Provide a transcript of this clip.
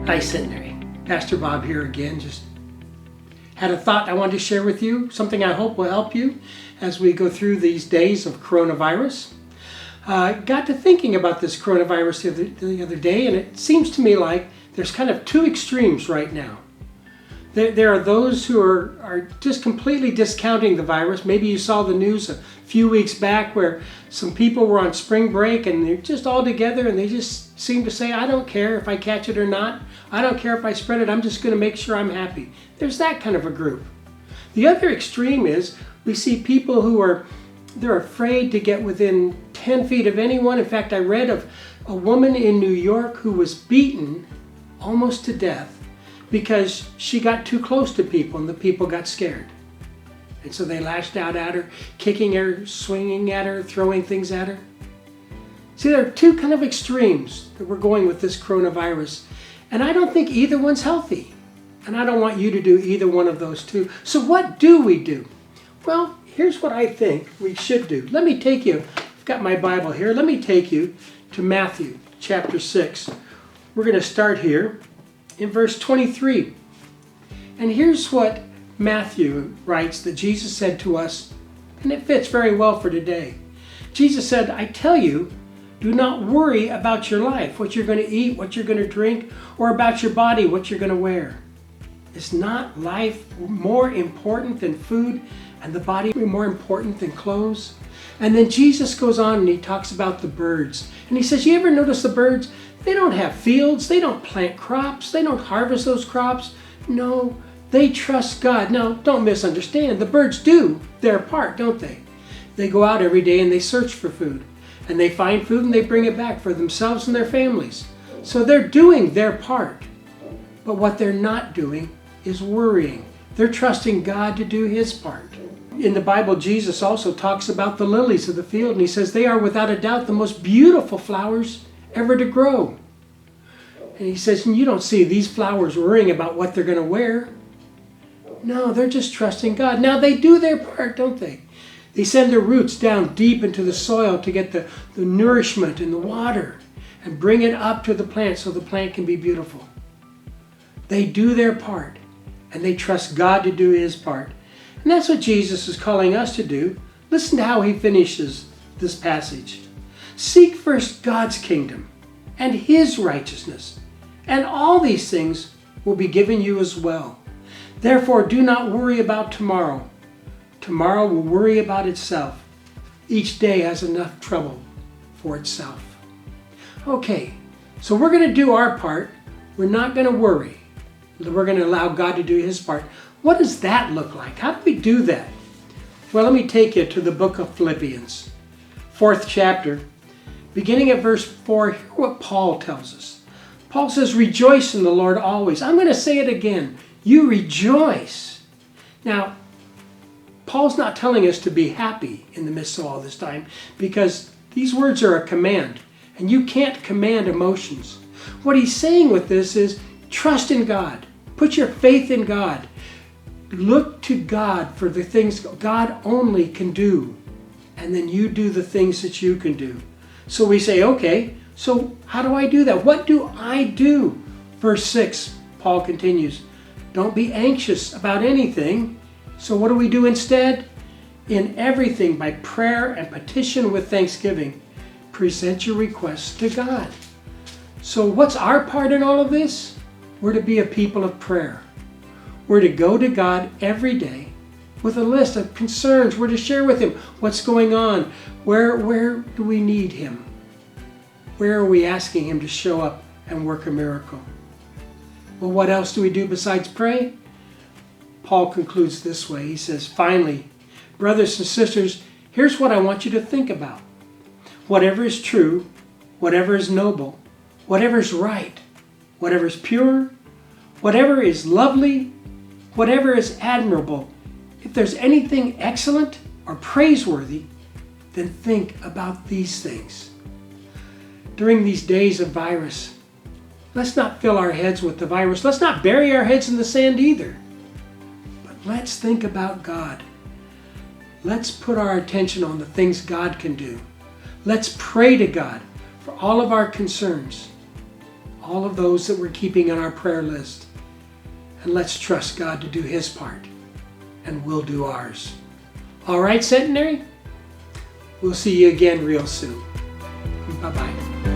Hi, Centenary. Pastor Bob here again. Just had a thought I wanted to share with you, something I hope will help you as we go through these days of coronavirus. Got to thinking about this coronavirus the other day, and it seems to me like there's kind of two extremes right now. There are those who are just completely discounting the virus. Maybe you saw the news a few weeks back where some people were on spring break and they're just all together and they just seem to say, I don't care if I catch it or not. I don't care if I spread it. I'm just going to make sure I'm happy. There's that kind of a group. The other extreme is we see people who they're afraid to get within 10 feet of anyone. In fact, I read of a woman in New York who was beaten almost to death because she got too close to people and the people got scared. And so they lashed out at her, kicking her, swinging at her, throwing things at her. See, there are two kind of extremes that we're going with this coronavirus. And I don't think either one's healthy. And I don't want you to do either one of those two. So what do we do? Well, here's what I think we should do. Let me take you, I've got my Bible here. Let me take you to Matthew chapter 6. We're going to start here in verse 23. And here's what Matthew writes that Jesus said to us, and it fits very well for today. Jesus said, I tell you, do not worry about your life, what you're going to eat, what you're going to drink, or about your body, what you're going to wear. Is not life more important than food and the body more important than clothes? And then Jesus goes on and he talks about the birds. And he says, you ever notice the birds? They don't have fields. They don't plant crops. They don't harvest those crops. No, they trust God. Now, don't misunderstand. The birds do their part, don't they? They go out every day and they search for food. And they find food and they bring it back for themselves and their families. So they're doing their part. But what they're not doing is worrying. They're trusting God to do His part. In the Bible, Jesus also talks about the lilies of the field, and He says they are without a doubt the most beautiful flowers ever to grow. And He says, you don't see these flowers worrying about what they're going to wear. No, they're just trusting God. Now, they do their part, don't they? They send their roots down deep into the soil to get the nourishment and the water and bring it up to the plant so the plant can be beautiful. They do their part, and they trust God to do His part. And that's what Jesus is calling us to do. Listen to how He finishes this passage. Seek first God's kingdom and His righteousness, and all these things will be given you as well. Therefore, do not worry about tomorrow. Tomorrow will worry about itself. Each day has enough trouble for itself. Okay, so we're going to do our part. We're not going to worry. We're going to allow God to do His part. What does that look like? How do we do that? Well, let me take you to the book of Philippians, 4th chapter. Beginning at verse 4, hear what Paul tells us. Paul says, rejoice in the Lord always. I'm going to say it again. You rejoice. Now, Paul's not telling us to be happy in the midst of all this time because these words are a command, and you can't command emotions. What he's saying with this is trust in God. Put your faith in God. Look to God for the things God only can do, and then you do the things that you can do. So we say, okay, so how do I do that? What do I do? Verse 6, Paul continues, don't be anxious about anything. So what do we do instead? In everything, by prayer and petition with thanksgiving, present your requests to God. So what's our part in all of this? We're to be a people of prayer. We're to go to God every day with a list of concerns. We're to share with Him what's going on. Where do we need Him? Where are we asking Him to show up and work a miracle? Well, what else do we do besides pray? Paul concludes this way. He says, finally, brothers and sisters, here's what I want you to think about. Whatever is true, whatever is noble, whatever is right, whatever is pure, whatever is lovely, whatever is admirable, if there's anything excellent or praiseworthy, then think about these things. During these days of virus, let's not fill our heads with the virus. Let's not bury our heads in the sand either. But let's think about God. Let's put our attention on the things God can do. Let's pray to God for all of our concerns, all of those that we're keeping on our prayer list. And let's trust God to do His part, and we'll do ours. All right, Centenary? We'll see you again real soon. Bye-bye.